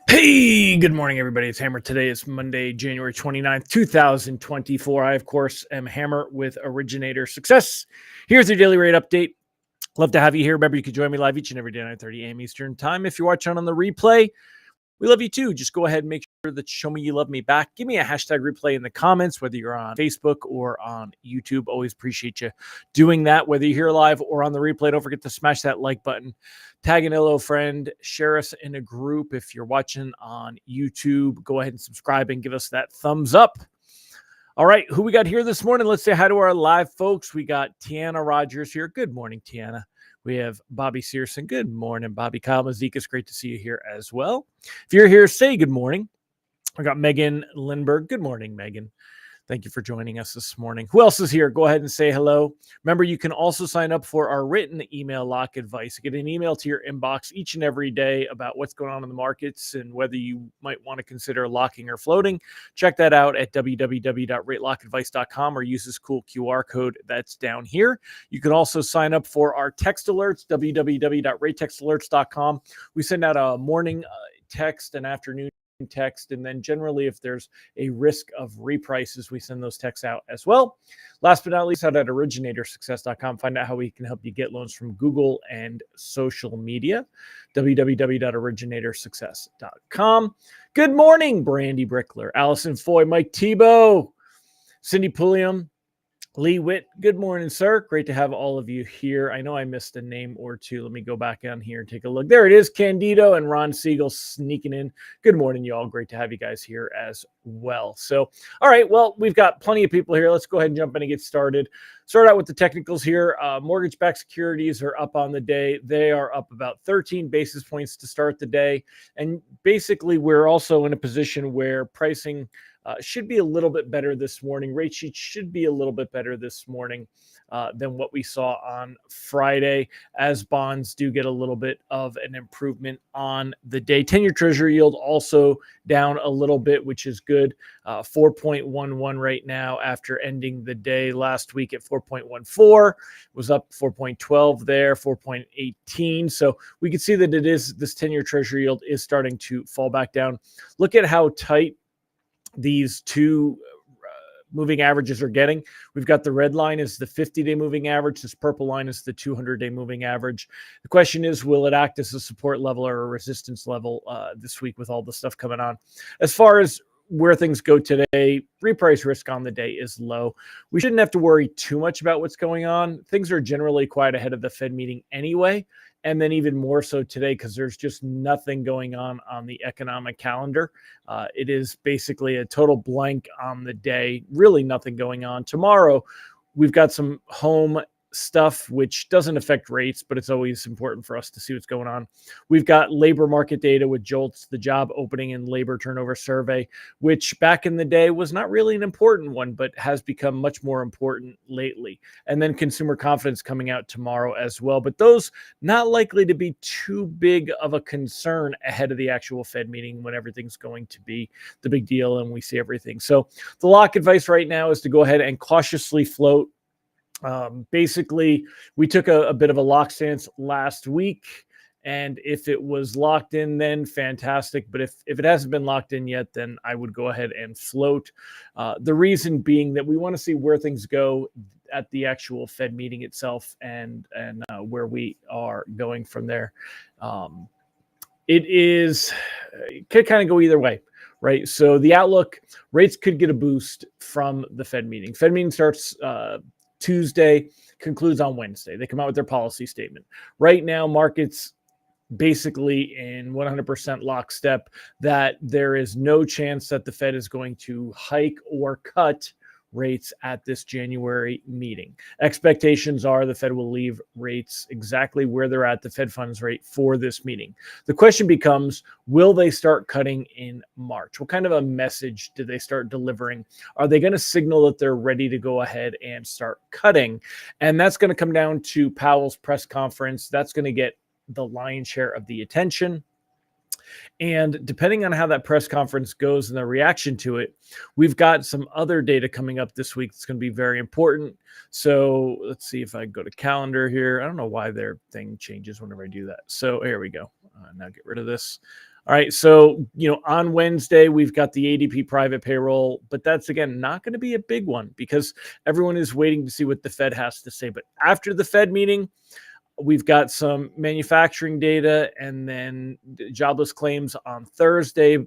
Hey, good morning, everybody. It's Hammer. Today is Monday, January 29th, 2024. I, of course, am Hammer with Originator Success. Here's your daily rate update. Love to have you here. Remember, you can join me live each and every day at 9:30 a.m. Eastern Time. If you're watching on the replay, we love you too. Just go ahead and make sure that you show me you love me back. Give me a hashtag replay in the comments, whether you're on Facebook or on YouTube. Always appreciate you doing that. Whether you're here live or on the replay, don't forget to smash that like button. Tag an hello friend. Share us in a group. If you're watching on YouTube, go ahead and subscribe and give us that thumbs up. All right, who we got here this morning? Let's say hi to our live folks. We got Tiana Rogers here. Good morning, Tiana. We have Bobby Searson. Good morning, Bobby. Kyle Mazekas, great to see you here as well. If you're here, say good morning. I got Megan Lindbergh. Good morning, Megan. Thank you for joining us this morning. Who else is here? Go ahead and say hello. Remember, you can also sign up for our written email lock advice. Get an email to your inbox each and every day about what's going on in the markets and whether you might want to consider locking or floating. Check that out at www.ratelockadvice.com or use this cool QR code that's down here. You can also sign up for our text alerts, www.ratetextalerts.com. We send out a morning text and afternoon text, and then generally if there's a risk of reprices, we send those texts out as well. Last but not least, out at originatorssuccess.com, find out how we can help you get loans from Google and social media. www.originatorssuccess.com. Good morning, Brandy Brickler, Allison Foy, Mike Tebow, Cindy Pulliam, Lee Witt. Good morning, sir. Great to have all of you here. I know I missed a name or two. Let me go back on here and take a look. There it is, Candido and Ron Siegel sneaking in. Good morning, y'all. Great to have you guys here as well. So, all right, well, we've got plenty of people here. Let's go ahead and jump in and get started. Start out with the technicals here. Mortgage-backed securities are up on the day. They are up about 13 basis points to start the day. And basically, we're also in a position where pricing should be a little bit better this morning. Rate sheet should be a little bit better this morning than what we saw on Friday, as bonds do get a little bit of an improvement on the day. 10-year Treasury yield also down a little bit, which is good. 4.11 right now after ending the day last week at 4.14. Was up 4.12 there, 4.18. So we can see that it is, this 10-year Treasury yield is starting to fall back down. Look at how tight these two moving averages are getting. We've got the red line is the 50-day moving average. This purple line is the 200-day moving average. The question is, will it act as a support level or a resistance level this week with all the stuff coming on? As far as where things go today, reprice risk on the day is low. We shouldn't have to worry too much about what's going on. Things are generally quiet ahead of the Fed meeting anyway. And then even more so today, because there's just nothing going on the economic calendar. It is basically a total blank on the day, really nothing going on. Tomorrow, we've got some home stuff, which doesn't affect rates, but it's always important for us to see what's going on. We've got labor market data with JOLTS, the job opening and labor turnover survey, which back in the day was not really an important one, but has become much more important lately. And then consumer confidence coming out tomorrow as well. But those not likely to be too big of a concern ahead of the actual Fed meeting when everything's going to be the big deal and we see everything. So the lock advice right now is to go ahead and cautiously float. Basically, we took a bit of a lock stance last week, and if it was locked in, then fantastic. But if it hasn't been locked in yet, then I would go ahead and float. The reason being that we want to see where things go at the actual Fed meeting itself and where we are going from there. It could kind of go either way. Right. So the outlook, rates could get a boost from the Fed meeting. Fed meeting starts Tuesday, concludes on Wednesday. They come out with their policy statement. Right now, markets basically in 100% lockstep that there is no chance that the Fed is going to hike or cut rates at this January meeting. Expectations are the Fed will leave rates exactly where they're at, the Fed funds rate, for this meeting. The question becomes, will they start cutting in March? What kind of a message do they start delivering? Are they going to signal that they're ready to go ahead and start cutting? And that's going to come down to Powell's press conference. That's going to get the lion's share of the attention. And depending on how that press conference goes and the reaction to it, we've got some other data coming up this week that's going to be very important. So let's see if I go to calendar here. I don't know why their thing changes whenever I do that. So here we go. Now get rid of this. All right. So, on Wednesday, we've got the ADP private payroll, but that's, again, not going to be a big one because everyone is waiting to see what the Fed has to say. But after the Fed meeting, we've got some manufacturing data and then jobless claims on Thursday.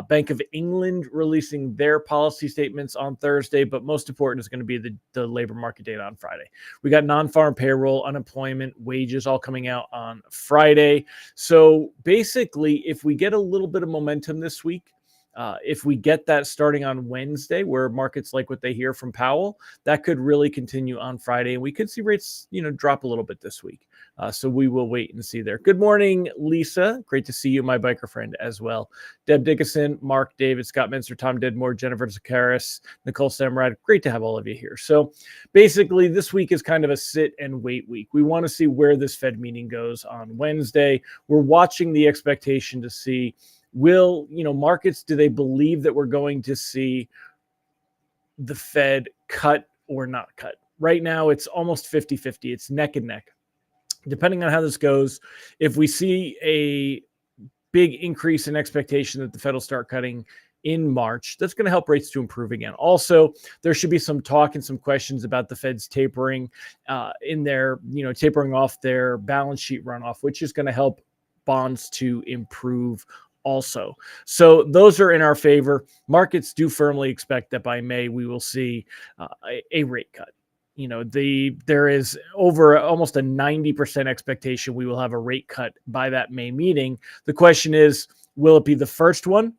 Bank of England releasing their policy statements on Thursday, but most important is going to be the labor market data on Friday. We got non-farm payroll, unemployment, wages all coming out on Friday. So basically, if we get a little bit of momentum this week, if we get that starting on Wednesday, where markets like what they hear from Powell, that could really continue on Friday, and we could see rates, drop a little bit this week. So we will wait and see there. Good morning, Lisa. Great to see you, my biker friend, as well. Deb Dickinson, Mark David, Scott Minster, Tom Dedmore, Jennifer Zakaris, Nicole Samrad. Great to have all of you here. So basically, this week is kind of a sit and wait week. We want to see where this Fed meeting goes on Wednesday. We're watching the expectation to see, markets, do they believe that we're going to see the Fed cut or not cut? Right now, it's almost 50-50. It's neck and neck. Depending on how this goes, if we see a big increase in expectation that the Fed will start cutting in March, that's going to help rates to improve again. Also, there should be some talk and some questions about the Fed's tapering tapering off their balance sheet runoff, which is going to help bonds to improve also. So those are in our favor. Markets do firmly expect that by May we will see a rate cut. There is over almost a 90% expectation we will have a rate cut by that May meeting. The question is, will it be the first one?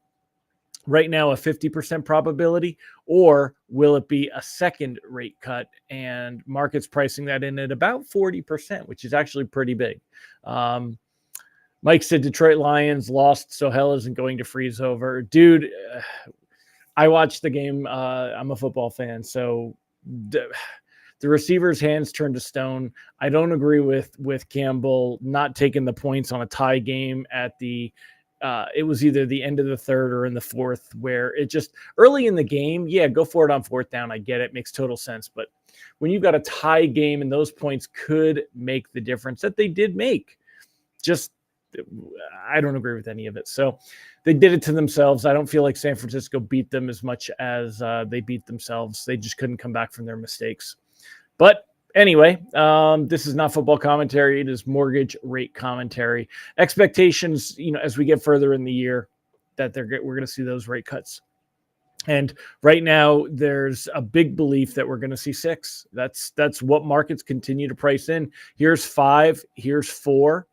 Right now, a 50% probability, or will it be a second rate cut? And markets pricing that in at about 40%, which is actually pretty big. Mike said Detroit Lions lost, so hell isn't going to freeze over. Dude, I watched the game. I'm a football fan, so the receiver's hands turned to stone. I don't agree with Campbell not taking the points on a tie game at it was either the end of the third or in the fourth, where it just early in the game, yeah, go for it on fourth down. I get it. Makes total sense. But when you've got a tie game and those points could make the difference that they did make, I don't agree with any of it. So they did it to themselves. I don't feel like San Francisco beat them as much as they beat themselves. They just couldn't come back from their mistakes. But anyway, this is not football commentary. It is mortgage rate commentary. Expectations, as we get further in the year, that we're going to see those rate cuts. And right now, there's a big belief that we're going to see 6. That's what markets continue to price in. Here's 5. Here's 4.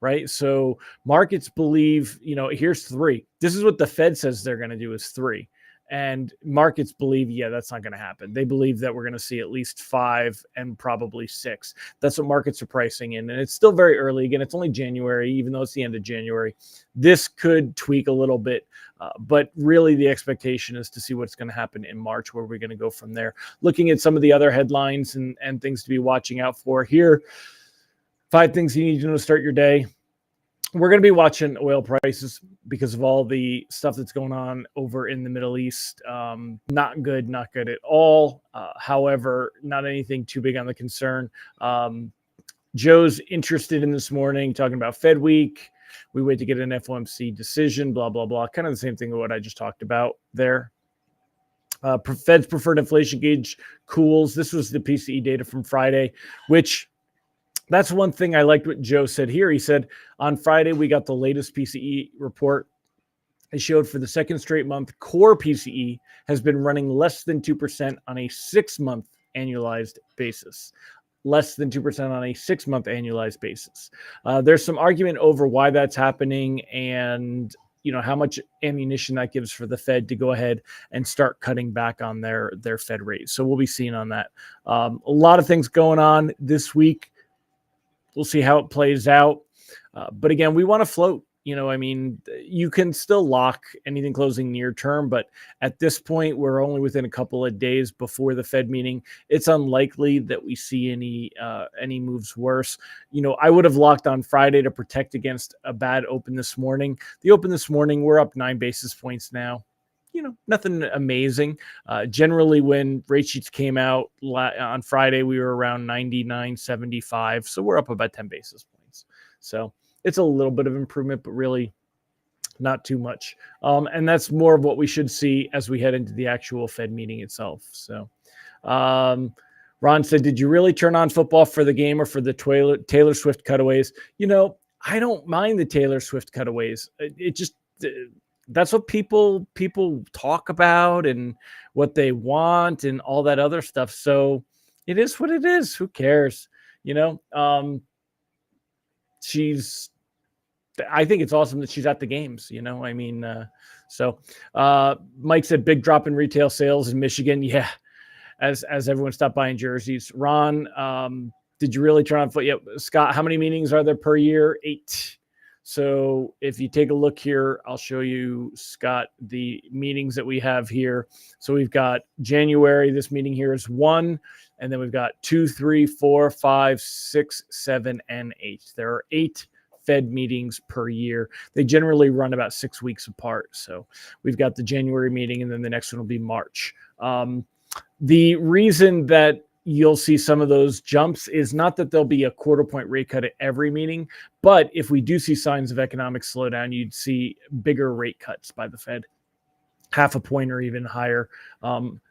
Right. So markets believe, here's 3. This is what the Fed says they're going to do, is 3. And markets believe, yeah, that's not going to happen. They believe that we're going to see at least 5 and probably 6. That's what markets are pricing in. And it's still very early. Again, it's only January, even though it's the end of January. This could tweak a little bit. But really, the expectation is to see what's going to happen in March, where we're going to go from there. Looking at some of the other headlines and things to be watching out for here. 5 things you need to know to start your day. We're going to be watching oil prices because of all the stuff that's going on over in the Middle East. Not good at all. However, not anything too big on the concern. Joe's interested in this morning, talking about Fed Week. We wait to get an FOMC decision, blah, blah, blah. Kind of the same thing with what I just talked about there. Fed's preferred inflation gauge cools. This was the PCE data from Friday, which... That's one thing I liked what Joe said here. He said on Friday, we got the latest PCE report. It showed for the second straight month, core PCE has been running less than 2% on a 6-month annualized basis. Less than 2% on a 6-month annualized basis. There's some argument over why that's happening. And how much ammunition that gives for the Fed to go ahead and start cutting back on their Fed rate. So we'll be seeing on that. A lot of things going on this week. We'll see how it plays out. But again, we want to float. You can still lock anything closing near term, but at this point, we're only within a couple of days before the Fed meeting. It's unlikely that we see any moves worse. I would have locked on Friday to protect against a bad open this morning. The open this morning, we're up 9 basis points now. Nothing amazing. Generally, when rate sheets came out on Friday, we were around 99.75. So we're up about 10 basis points. So it's a little bit of improvement, but really not too much. And that's more of what we should see as we head into the actual Fed meeting itself. So Ron said, did you really turn on football for the game or for the Taylor Swift cutaways? I don't mind the Taylor Swift cutaways. It just... that's what people talk about and what they want and all that other stuff. So it is what it is. Who cares? I think it's awesome that she's at the games, so Mike said big drop in retail sales in Michigan. Yeah. As everyone stopped buying jerseys. Ron, did you really turn on foot? Yeah. Scott, how many meetings are there per year? 8. So if you take a look here, I'll show you, Scott, the meetings that we have here. So we've got January. This meeting here is 1. And then we've got 2, 3, 4, 5, 6, 7, and 8. There are 8 Fed meetings per year. They generally run about 6 weeks apart. So we've got the January meeting, and then the next one will be March. The reason that you'll see some of those jumps is not that there'll be a quarter point rate cut at every meeting, but if we do see signs of economic slowdown, you'd see bigger rate cuts by the Fed, half a point or even higher.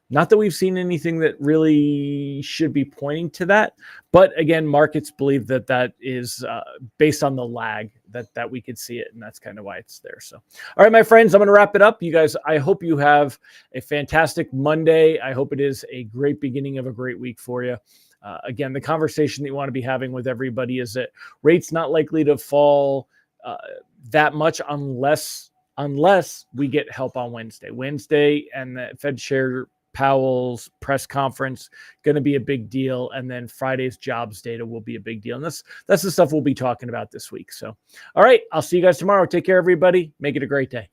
Not that we've seen anything that really should be pointing to that, but again, markets believe that is based on the lag that we could see it, and that's kind of why it's there. So, all right, my friends, I'm going to wrap it up. You guys, I hope you have a fantastic Monday. I hope it is a great beginning of a great week for you. Again, the conversation that you want to be having with everybody is that rates not likely to fall that much unless we get help on Wednesday, and the Fed Chair Powell's press conference going to be a big deal, and then Friday's jobs data will be a big deal. And that's the stuff we'll be talking about this week. So, all right, I'll see you guys tomorrow. Take care, everybody. Make it a great day.